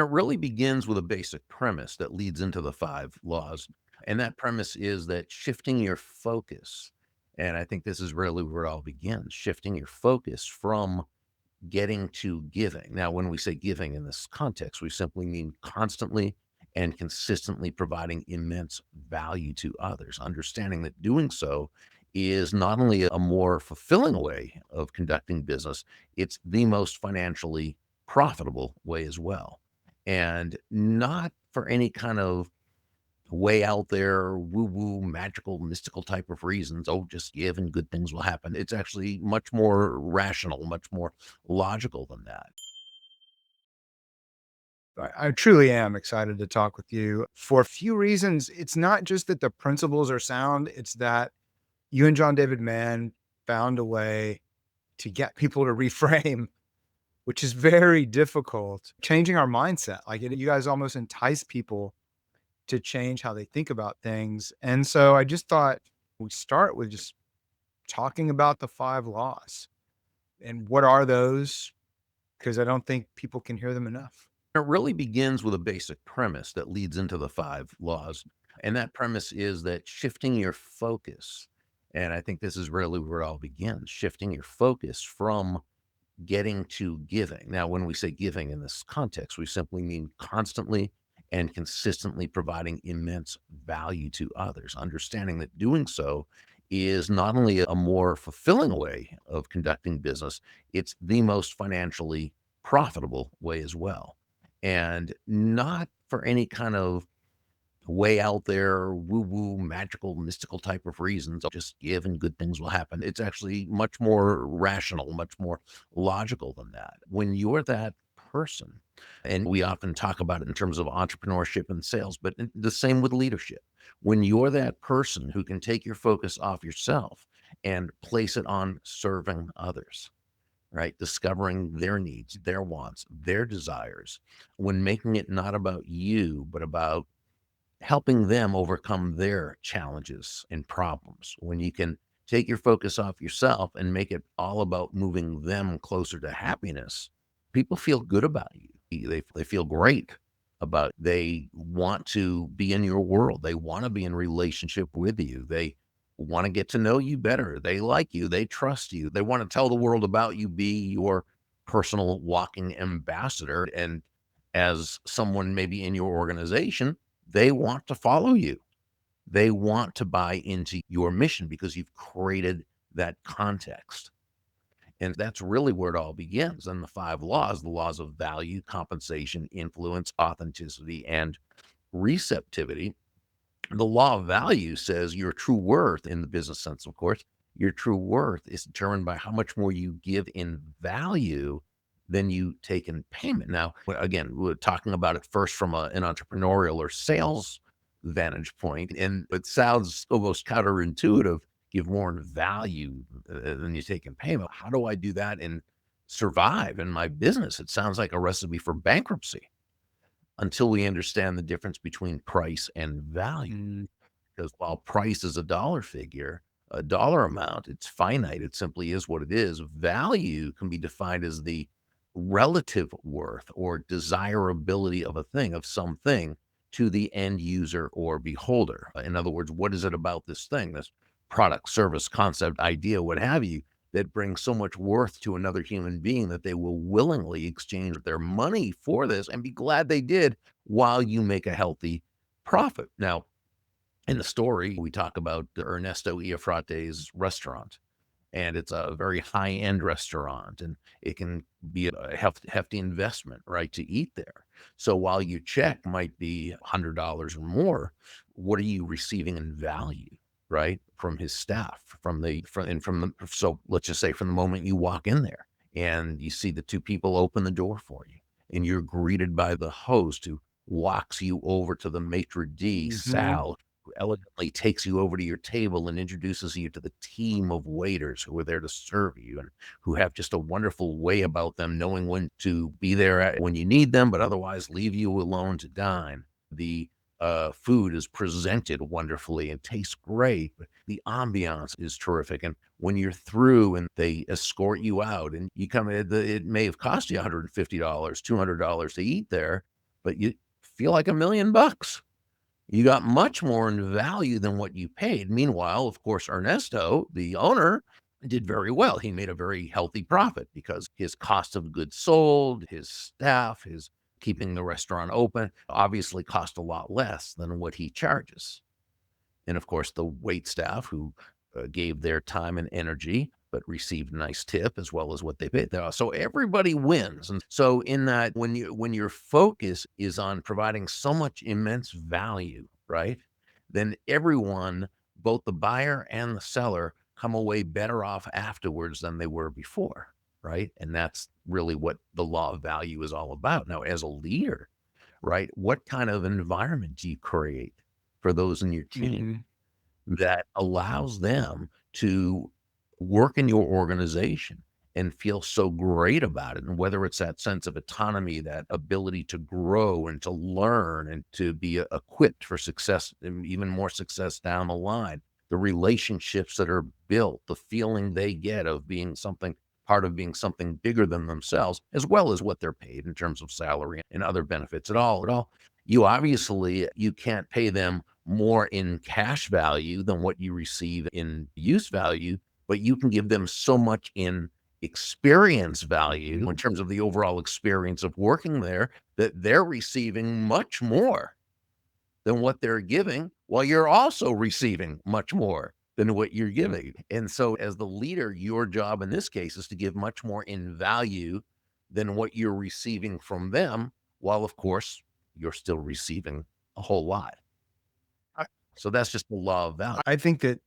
It really begins with a basic premise that leads into the 5 laws, and that premise is that shifting your focus, and I think this is really where it all begins, shifting your focus from getting to giving. Now, when we say giving in this context, we simply mean constantly and consistently providing immense value to others, understanding that doing so is not only a more fulfilling way of conducting business, it's the most financially profitable way as well. And not for any kind of way out there, woo woo, magical, mystical type of reasons. Oh, just give and good things will happen. It's actually much more rational, much more logical than that. I truly am excited to talk with you for a few reasons. It's not just that the principles are sound, it's that you and John David Mann found a way to get people to reframe, which is very difficult, changing our mindset. You guys almost entice people to change how they think about things. And so I just thought we start with just talking about the 5 laws and what are those? Because I don't think people can hear them enough. It really begins with a basic premise that leads into the 5 laws. And that premise is that shifting your focus, and I think this is really where it all begins, shifting your focus from getting to giving. Now, when we say giving in this context, we simply mean constantly and consistently providing immense value to others, understanding that doing so is not only a more fulfilling way of conducting business, it's the most financially profitable way as well. And not for any kind of way out there, woo woo, magical, mystical type of reasons. I'll just give and good things will happen. It's actually much more rational, much more logical than that. When you're that person, and we often talk about it in terms of entrepreneurship and sales, but the same with leadership. When you're that person who can take your focus off yourself and place it on serving others, right? Discovering their needs, their wants, their desires, when making it not about you, but about helping them overcome their challenges and problems. When you can take your focus off yourself and make it all about moving them closer to happiness, people feel good about you. They feel great about they want to be in your world. They want to be in relationship with you. They want to get to know you better. They like you. They trust you. They want to tell the world about you, be your personal walking ambassador. And as someone maybe in your organization, they want to follow you. They want to buy into your mission because you've created that context. And that's really where it all begins. And the 5 laws, the laws of value, compensation, influence, authenticity, and receptivity. The law of value says your true worth, in the business sense, of course, your true worth is determined by how much more you give in value than you take in payment. Now, again, we're talking about it first from an entrepreneurial or sales vantage point, and it sounds almost counterintuitive. Give more in value than you take in payment. How do I do that and survive in my business? It sounds like a recipe for bankruptcy until we understand the difference between price and value. Mm, Because while price is a dollar figure, a dollar amount, it's finite. It simply is what it is. Value can be defined as the relative worth or desirability of a thing, of something, to the end user or beholder. In other words, what is it about this thing, this product, service, concept, idea, what have you, that brings so much worth to another human being that they will willingly exchange their money for this and be glad they did while you make a healthy profit. Now, in the story, we talk about Ernesto Iafrate's restaurant, and it's a very high-end restaurant, and it can be a hefty investment, right, to eat there. So while your check might be $100 or more, what are you receiving in value, right, from his staff, so let's just say from the moment you walk in there and you see the 2 people open the door for you, and you're greeted by the host who walks you over to the maitre d', mhm. Sal, who elegantly takes you over to your table and introduces you to the team of waiters who are there to serve you and who have just a wonderful way about them knowing when to be there when you need them, but otherwise leave you alone to dine. The food is presented wonderfully and tastes great, but the ambiance is terrific. And when you're through and they escort you out and you come in, it may have cost you $150, $200 to eat there, but you feel like $1,000,000. You got much more in value than what you paid. Meanwhile, of course, Ernesto, the owner, did very well. He made a very healthy profit because his cost of goods sold, his staff, his keeping the restaurant open obviously cost a lot less than what he charges. And of course, the wait staff who gave their time and energy, but received a nice tip as well as what they paid. So everybody wins. And so in that, when your focus is on providing so much immense value, right, then everyone, both the buyer and the seller, come away better off afterwards than they were before, right? And that's really what the law of value is all about. Now, as a leader, right, what kind of environment do you create for those in your team Mhm. that allows them to work in your organization and feel so great about it? And whether it's that sense of autonomy, that ability to grow and to learn and to be equipped for success and even more success down the line, the relationships that are built, the feeling they get of being something part of being something bigger than themselves, as well as what they're paid in terms of salary and other benefits at all. You obviously you can't pay them more in cash value than what you receive in use value, but you can give them so much in experience value in terms of the overall experience of working there that they're receiving much more than what they're giving, while you're also receiving much more than what you're giving. And so, as the leader, your job in this case is to give much more in value than what you're receiving from them, while of course you're still receiving a whole lot. I So that's just the law of value. I think that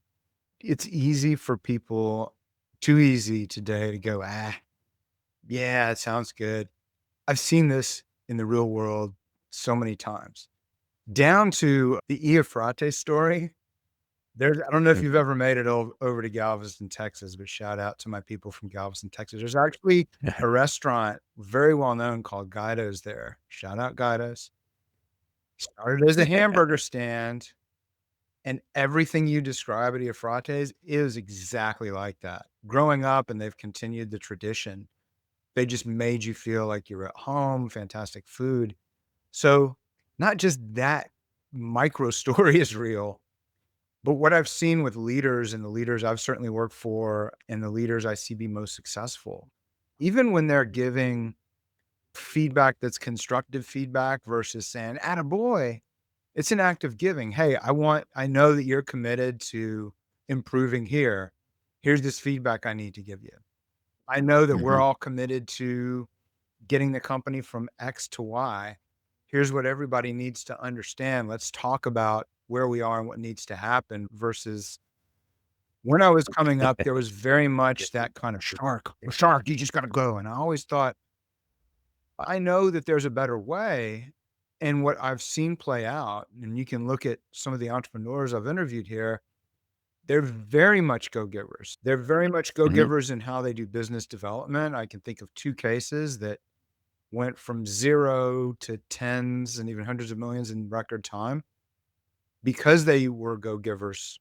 it's easy for people too easy today to go, "Ah, yeah, it sounds good." I've seen this in the real world so many times, down to the Iafrate story. There's I don't know if you've Mhm. ever made it over to Galveston, Texas, but shout out to my people from Galveston, Texas. There's actually a restaurant very well known called Guido's there. Shout out Guido's. Started as a hamburger stand, and everything you describe at Iafrate's is exactly like that. Growing up, and they've continued the tradition. They just made you feel like you're at home, fantastic food. So, not just that micro story is real, but what I've seen with leaders and the leaders I've certainly worked for and the leaders I see be most successful, even when they're giving feedback that's constructive feedback versus saying, "Attaboy," it's an act of giving. "Hey, I know that you're committed to improving here. Here's this feedback I need to give you. I know that we're Mhm. all committed to getting the company from X to Y. Here's what everybody needs to understand. Let's talk about where we are and what needs to happen," versus when I was coming up, there was very much that kind of shark, you just gotta go. And I always thought, I know that there's a better way. And what I've seen play out, and you can look at some of the entrepreneurs I've interviewed here, they're very much go-givers. They're very much Mhm. go-givers in how they do business development. I can think of 2 cases that went from 0 to tens and even hundreds of millions in record time because they were go-givers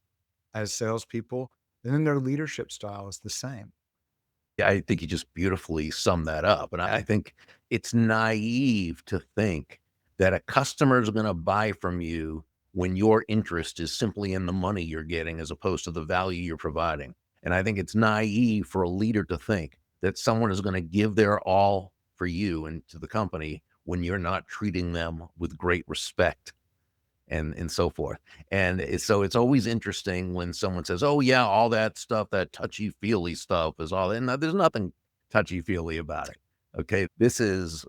as salespeople, and then their leadership style is the same. Yeah, I think you just beautifully summed that up, and I think it's naive to think that a customer is gonna buy from you when your interest is simply in the money you're getting as opposed to the value you're providing, and I think it's naive for a leader to think that someone is gonna give their all for you and to the company when you're not treating them with great respect and so forth. And so it's always interesting when someone says, "Oh yeah, all that stuff, that touchy feely stuff is all." And there's nothing touchy feely about it. Okay, this is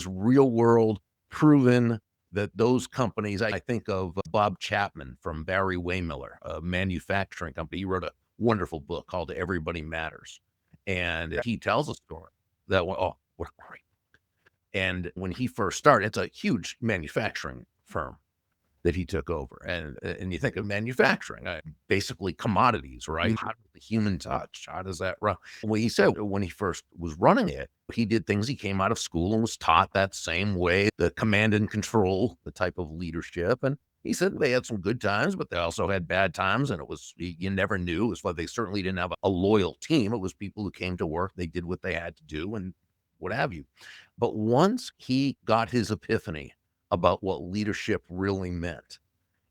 real world proven that those companies. I think of Bob Chapman from Barry Waymiller, a manufacturing company. He wrote a wonderful book called "Everybody Matters," and he tells a story that oh, we're great. And when he first started, it's a huge manufacturing firm that he took over. And you think of manufacturing, basically commodities, right? Mhm. How does the human touch? How does that run? Well, he said when he first was running it, he did things. He came out of school and was taught that same way, the command and control, the type of leadership. And he said they had some good times, but they also had bad times. And it was, you never knew. It was like they certainly didn't have a loyal team. It was people who came to work, they did what they had to do and what have you. But once he got his epiphany about what leadership really meant.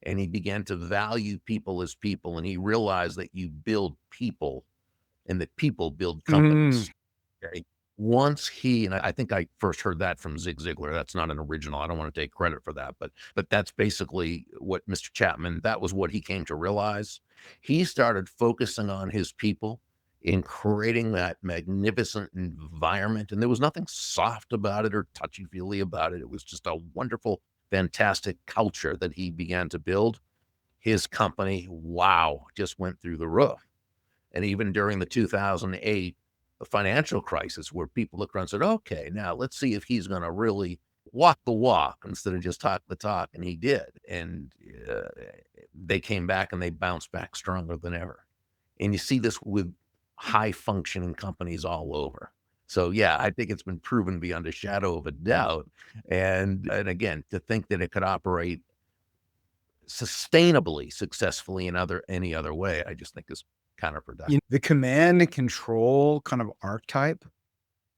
And he began to value people as people. And he realized that you build people and that people build Mm. companies. Okay. Once he, and I think I first heard that from Zig Ziglar. That's not an original. I don't want to take credit for that, but that's basically what Mr. Chapman, that was what he came to realize. He started focusing on his people in creating that magnificent environment. And there was nothing soft about it or touchy-feely about it. It was just a wonderful, fantastic culture that he began to build. His company, wow, just went through the roof. And even during the 2008 financial crisis, where people looked around and said, okay, now let's see if he's going to really walk the walk instead of just talk the talk. And he did. And they came back and they bounced back stronger than ever. And you see this with high functioning companies all over. So yeah, I think it's been proven beyond a shadow of a doubt. And again, to think that it could operate sustainably, successfully in any other way, I just think is counterproductive. The command and control kind of archetype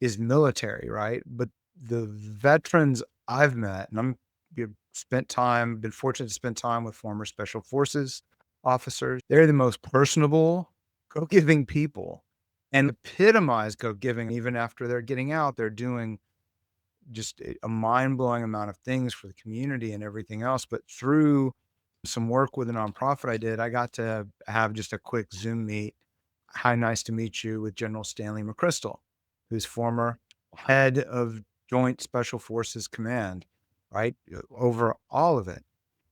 is military, right? But the veterans I've met, and been fortunate to spend time with former special forces officers. They're the most personable, go-giving people and epitomize go-giving. Even after they're getting out, they're doing just a mind-blowing amount of things for the community and everything else. But through some work with a nonprofit I did, I got to have just a quick Zoom meet. Hi, nice to meet you, with General Stanley McChrystal, who's former head of Joint Special Forces Command, right? Over all of it.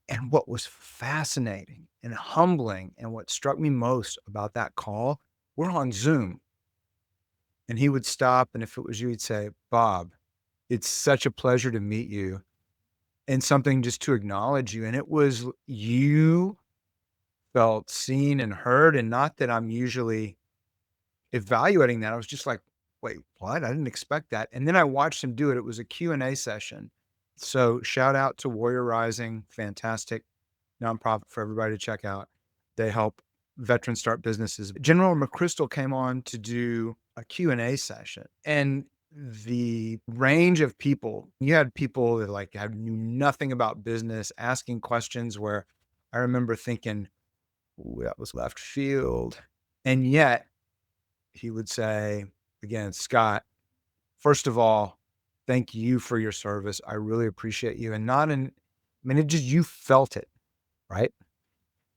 And what was fascinating and humbling, and what struck me most about that call, we're on Zoom, and he would stop. And if it was you, he'd say, Bob, it's such a pleasure to meet you, and something just to acknowledge you. And it was, you felt seen and heard. And not that I'm usually evaluating that. I was just like, "Wait, what? I didn't expect that." And then I watched him do it. It was a Q&A session. So, shout out to Warrior Rising, fantastic nonprofit for everybody to check out. They help veterans start businesses. General McChrystal came on to do a Q&A session, and the range of people, you had people that, like, had knew nothing about business asking questions where I remember thinking, "Ooh, that was left field." And yet he would say, again, "Scott, first of all, thank you for your service. I really appreciate you." And not in, I mean, it just, you felt it, right?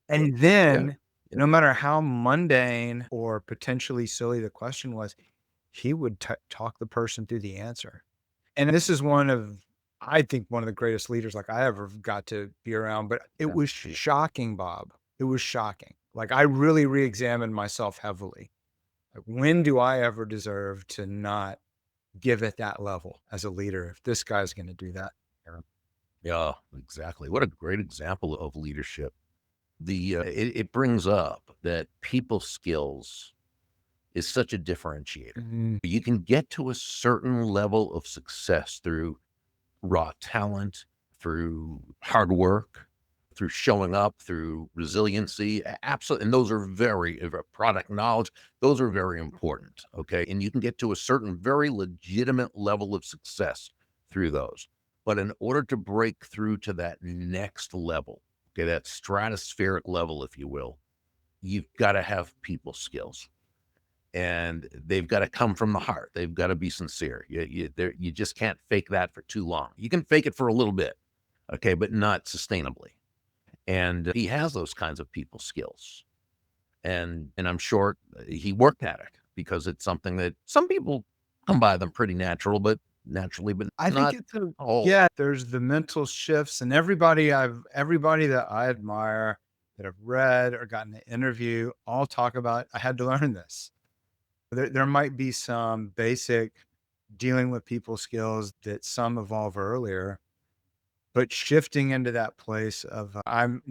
And Yeah. then, Yeah. no matter how mundane or potentially silly the question was, he would talk the person through the answer. And this is one of, I think, one of the greatest leaders, like, I ever got to be around. But it Yeah. was shocking, Bob. It was shocking. Like, I really re-examined myself heavily. Like, when do I ever deserve to not give at that level as a leader if this guy's gonna do that? Yeah. Yeah, exactly. What a great example of leadership. It brings up that people skills is such a differentiator. Mhm. You can get to a certain level of success through raw talent, through hard work, through showing up, through resiliency. Absolutely. And those are product knowledge. Those are very important. Okay. And you can get to a certain very legitimate level of success through those. But in order to break through to that next level, okay, that stratospheric level, if you will, you've got to have people skills, and they've got to come from the heart. They've got to be sincere. You just can't fake that for too long. You can fake it for a little bit, okay, but not sustainably. And he has those kinds of people skills, and I'm sure he worked at it because it's something that some people come by them pretty naturally, but I think not it's a, all. yeah, there's the mental shifts. And everybody that I admire, that I've read or gotten to interview, all talk about, "I had to learn this." There might be some basic dealing with people skills that some evolve earlier, but shifting into that place of, I'm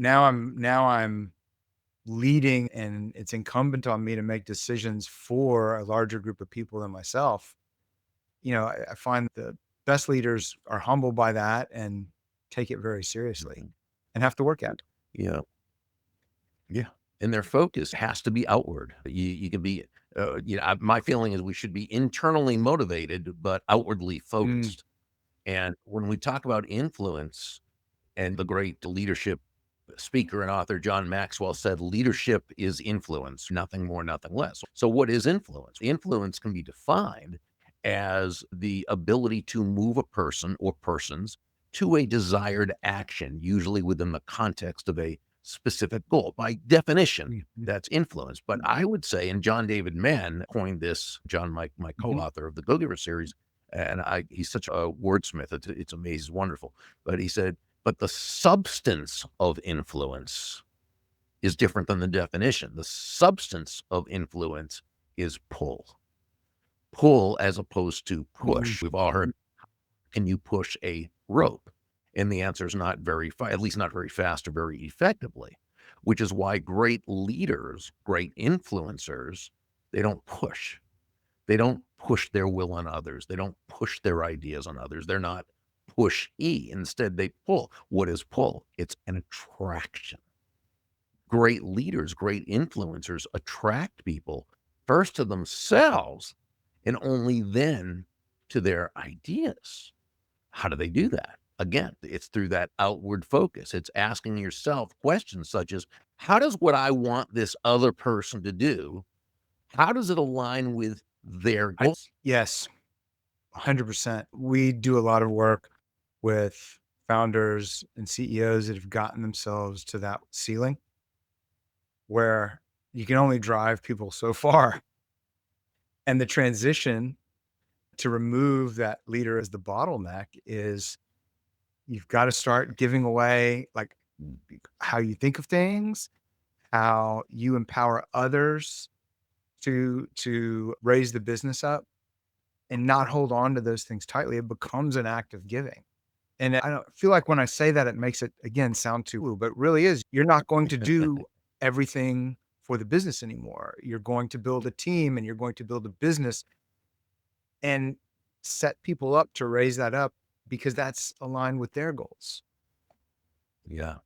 leading, and it's incumbent on me to make decisions for a larger group of people than myself. I find the best leaders are humbled by that and take it very seriously Mhm. and have to work at it. Yeah. Yeah, and their focus has to be outward. You can be, my feeling is we should be internally motivated, but outwardly Mm. focused. And when we talk about influence, and the great leadership speaker and author John Maxwell said, leadership is influence, nothing more, nothing less. So, what is influence? Influence can be defined as the ability to move a person or persons to a desired action, usually within the context of a specific goal. By definition, Mhm. that's influence. But I would say, and John David Mann coined this, John, my Mhm. co-author of the Go Giver series, and he's such a wordsmith. It's amazing, it's wonderful. But he said, but the substance of influence is different than the definition. The substance of influence is pull. Pull as opposed to Mhm. push. We've all heard, can you push a rope? And the answer is not very, at least not very fast or very effectively, which is why great leaders, great influencers, they don't push. They don't push their will on others. They don't push their ideas on others. They're not push-y. Instead, they pull. What is pull? It's an attraction. Great leaders, great influencers attract people first to themselves and only then to their ideas. How do they do that? Again, it's through that outward focus. It's asking yourself questions such as, how does what I want this other person to do, how does it align with their I goals? Yes, 100%. We do a lot of work with founders and CEOs that have gotten themselves to that ceiling where you can only drive people so far. And the transition to remove that leader as the bottleneck is you've got to start giving away like how you think of things, how you empower others to raise the business up and not hold on to those things tightly. It becomes an act of giving. And I don't feel like when I say that, it makes it again sound too woo, but it really is. You're not going to do everything for the business anymore. You're going to build a team and you're going to build a business and set people up to raise that up because that's aligned with their goals. Yeah,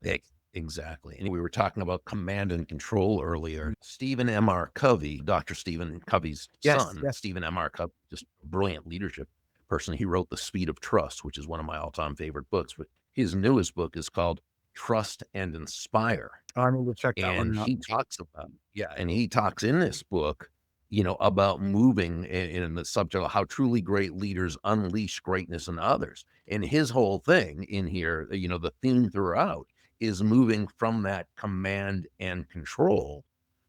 exactly. And we were talking about command and control earlier. Stephen M.R. Covey, Dr. Stephen Covey's Yes, son, yes. Stephen M.R. Covey, just a brilliant leadership person. He wrote The Speed of Trust, which is one of my all-time favorite books. But his newest book is called Trust and Inspire. I need to check that And one out. he talks about, yeah, and he talks in this book, about moving in the subject of how truly great leaders unleash greatness in others. And his whole thing in here, the theme throughout is moving from that command and control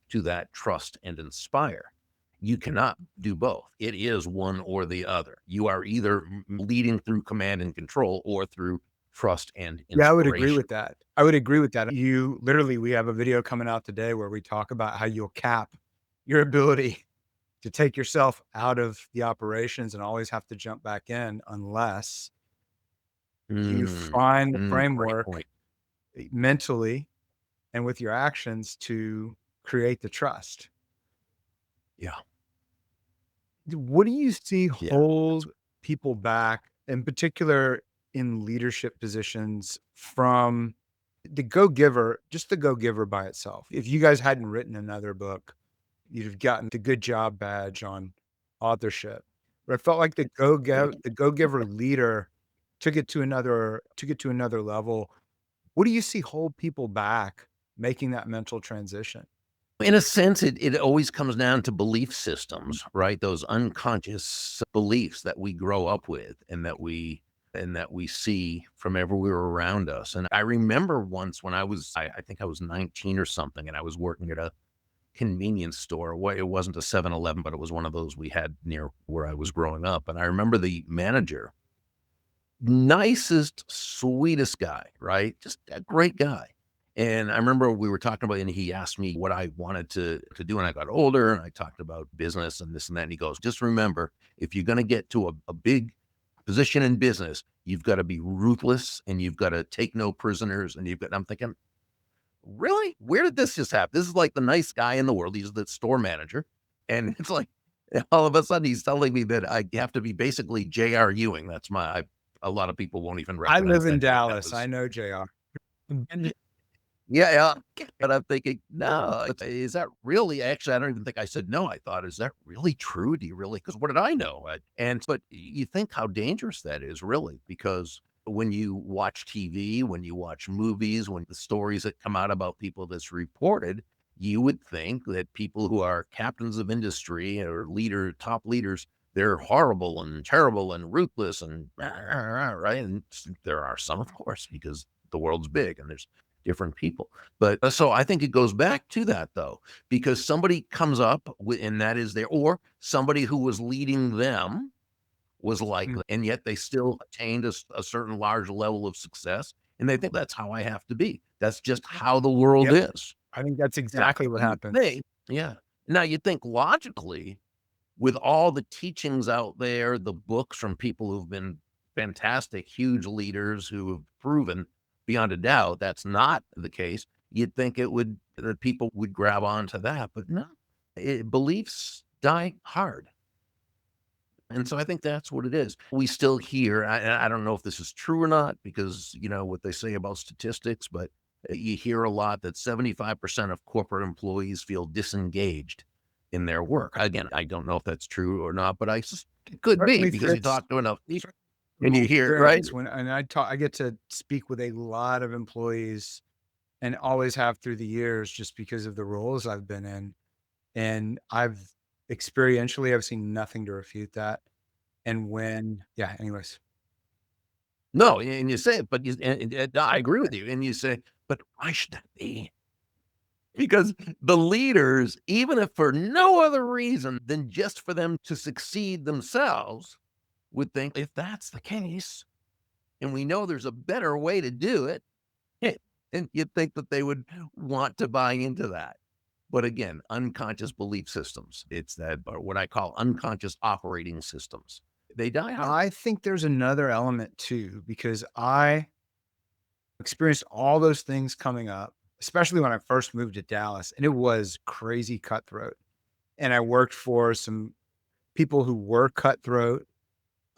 to that trust and inspire. You cannot do both. It is one or the other. You are either leading through command and control or through trust and Yeah, I would agree inspiration. with that. I would agree with that. You literally, we have a video coming out today where we talk about how you'll cap your ability to take yourself out of the operations and always have to jump back in unless you find the Great framework point. mentally and with your actions to create the trust. Yeah. What do you see Yeah, that's hold people back, in particular in leadership positions, from the go-giver, just the go-giver by itself? If you guys hadn't written another book, you'd have gotten the good job badge on authorship. But I felt like the go-giver leader took it to another level. What do you see hold people back making that mental transition? in a sense, it always comes down to belief systems, right? Those unconscious beliefs that we grow up with and that we see from everywhere around us. And I remember once when I think I was 19 or something, and I was working at a convenience store. Well, it wasn't a 7-Eleven, but it was one of those we had near where I was growing up. And I remember the manager, nicest, sweetest guy, right? Just a great guy. And I remember we were talking about, and he asked me what I wanted to do. And I got older and I talked about business and this and that. And he goes, just remember, if you're going to get to a big position in business, you've got to be ruthless and you've got to take no prisoners. I'm thinking, really? Where did this just happen? This is like the nice guy in the world. He's the store manager. And it's like, all of a sudden he's telling me that I have to be basically J.R. Ewing. A lot of people won't even I recognize live in that name. That Dallas. I was know JR. Yeah, yeah. And I'm thinking, no, is that really? Actually, I don't even think I said no. I thought, is that really true? Do you really? Because what did I know? But you think how dangerous that is, really, because when you watch TV, when you watch movies, when the stories that come out about people that's reported, you would think that people who are captains of industry or top leaders, they're horrible and terrible and ruthless and right. And there are some, of course, because the world's big and there's different people. But so I think it goes back to that though, because somebody comes up with, and that is there, or somebody who was leading them was like, Mm, and yet they still attained a certain large level of success. And they think that's how I have to be. That's just how the world yep. is. I think that's Now, exactly what you happens. think, yeah. Now you think logically, with all the teachings out there, the books from people who've been fantastic, huge leaders who have proven beyond a doubt that's not the case, you'd think it would that people would grab onto that, but no, beliefs die hard. And so I think that's what it is. We still hear, I don't know if this is true or not, because you know what they say about statistics, but you hear a lot that 75% of corporate employees feel disengaged in their work. Again, I don't know if that's true or not, but it could be Certainly because you fits talk to enough people from and my you hear, right? experience when and I get to speak with a lot of employees and always have through the years just because of the roles I've been in. And I've seen nothing to refute that. And anyways. No, and you say it, but and I agree with you. And you say, but why should that be? Because the leaders, even if for no other reason than just for them to succeed themselves, would think if that's the case, and we know there's a better way to do it, and you'd think that they would want to buy into that. But again, unconscious belief systems. It's that, or what I call unconscious operating systems. They die hard. I think there's another element too, because I experienced all those things coming up, especially when I first moved to Dallas, and it was crazy cutthroat. And I worked for some people who were cutthroat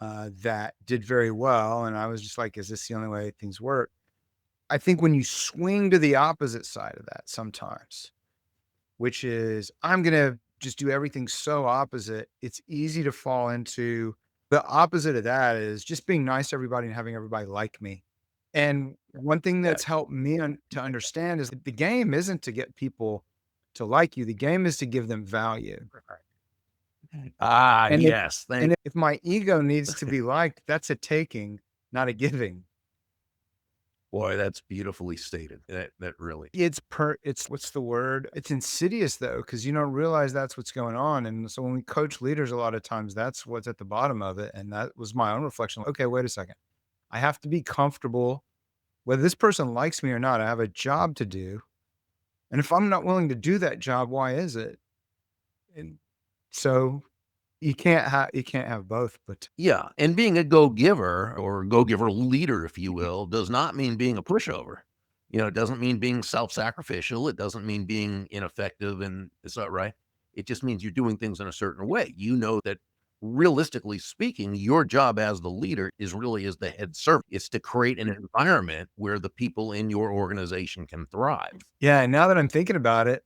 that did very well. And I was just like, is this the only way things work? I think when you swing to the opposite side of that sometimes, which is I'm going to just do everything so opposite, it's easy to fall into the opposite of that is just being nice to everybody and having everybody like me. And one thing Yeah. that's helped me to understand is that the game isn't to get people to like you. The game is to give them value. Ah, And if yes. Thank. if my ego needs to be liked, that's a taking, not a giving. Boy, that's beautifully stated. That really. It's what's the word? It's insidious though, because you don't realize that's what's going on. And so when we coach leaders, a lot of times that's what's at the bottom of it. And that was my own reflection. Okay, wait a second. I have to be comfortable whether this person likes me or not. I have a job to do. And if I'm not willing to do that job, why is it? And so you can't have both, but Yeah, and being a go-giver or go-giver leader, if you will, does not mean being a pushover. You know, it doesn't mean being self-sacrificial. It doesn't mean being ineffective, and is that right? It just means you're doing things in a certain way. You know that realistically speaking, your job as the leader is really as the head servant. It's to create an environment where the people in your organization can thrive. yeah, and now that I'm thinking about it,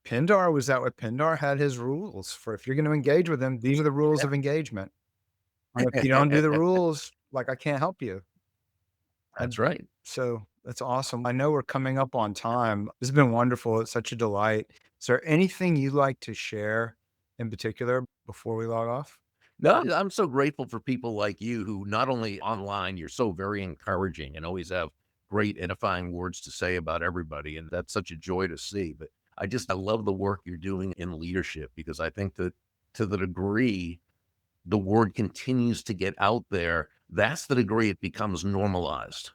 Pindar was that way. Pindar had his rules for if you're going to engage with him, these are the rules of engagement. And if you don't do the rules, like I can't help you. That's And right. so that's awesome. I know we're coming up on time. This has been wonderful. It's such a delight. Is there anything you'd like to share in particular before we log off? No, I'm so grateful for people like you who not only online, you're so very encouraging and always have great edifying words to say about everybody. And that's such a joy to see. But I love the work you're doing in leadership because I think that to the degree the word continues to get out there, that's the degree it becomes normalized.